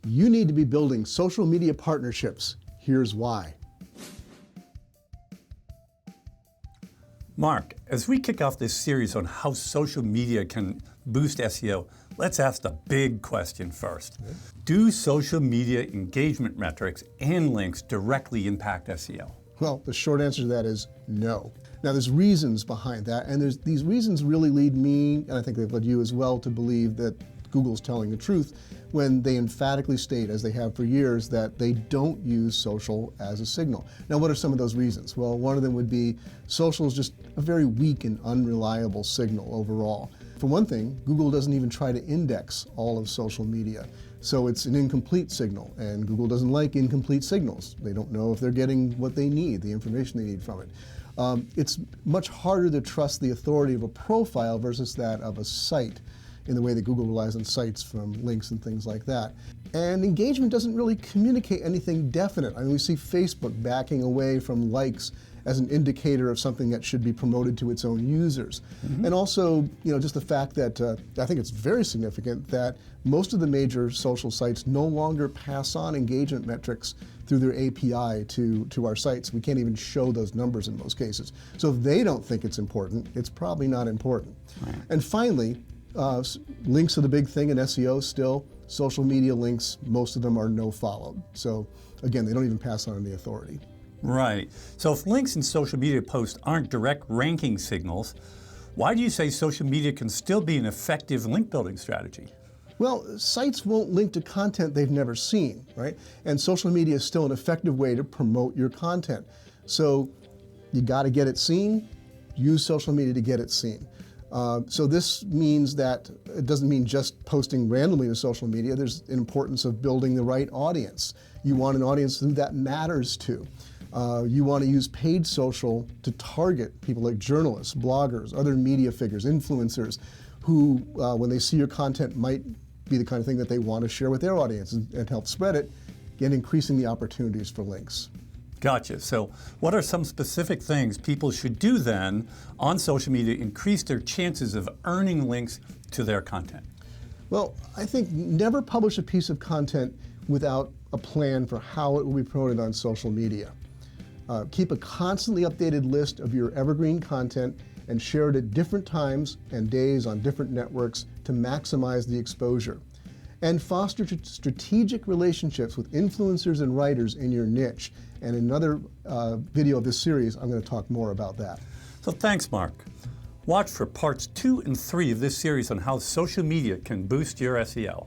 You need to be building social media partnerships. Here's why. Mark, as we kick off this series on how social media can boost SEO, let's ask the big question first. Do social media engagement metrics and links directly impact SEO? Well, the short answer to that is no. Now, there's reasons behind that, and these reasons really lead me, and I think they've led you as well, to believe that Google's telling the truth when they emphatically state, as they have for years, that they don't use social as a signal. Now, what are some of those reasons? Well, one of them would be social is just a very weak and unreliable signal overall. For one thing, Google doesn't even try to index all of social media. So it's an incomplete signal, and Google doesn't like incomplete signals. They don't know if they're getting what they need, the information they need from it. It's much harder to trust the authority of a profile versus that of a site, in the way that Google relies on sites from links and things like that. And engagement doesn't really communicate anything definite. I mean, we see Facebook backing away from likes as an indicator of something that should be promoted to its own users. And also, just the fact that I think it's very significant that most of the major social sites no longer pass on engagement metrics through their API to our sites. We can't even show those numbers in most cases. So if they don't think it's important, it's probably not important. Right. And finally, links are the big thing in SEO still. Social media links, most of them are no followed. So again, they don't even pass on any authority. Right. So if links in social media posts aren't direct ranking signals, why do you say social media can still be an effective link building strategy? Well, sites won't link to content they've never seen, right? And social media is still an effective way to promote your content. So you got to get it seen, use social media to get it seen. So this means that it doesn't mean just posting randomly to social media. There's an importance of building the right audience. You want an audience who that matters to. You want to use paid social to target people like journalists, bloggers, other media figures, influencers, who, when they see your content, might be the kind of thing that they want to share with their audience and help spread it, again, increasing the opportunities for links. Gotcha. So what are some specific things people should do then on social media to increase their chances of earning links to their content? Well, I think never publish a piece of content without a plan for how it will be promoted on social media. Keep a constantly updated list of your evergreen content and share it at different times and days on different networks to maximize the exposure. And foster strategic relationships with influencers and writers in your niche. And in another video of this series, I'm going to talk more about that. So thanks, Mark. Watch for parts 2 and 3 of this series on how social media can boost your SEO.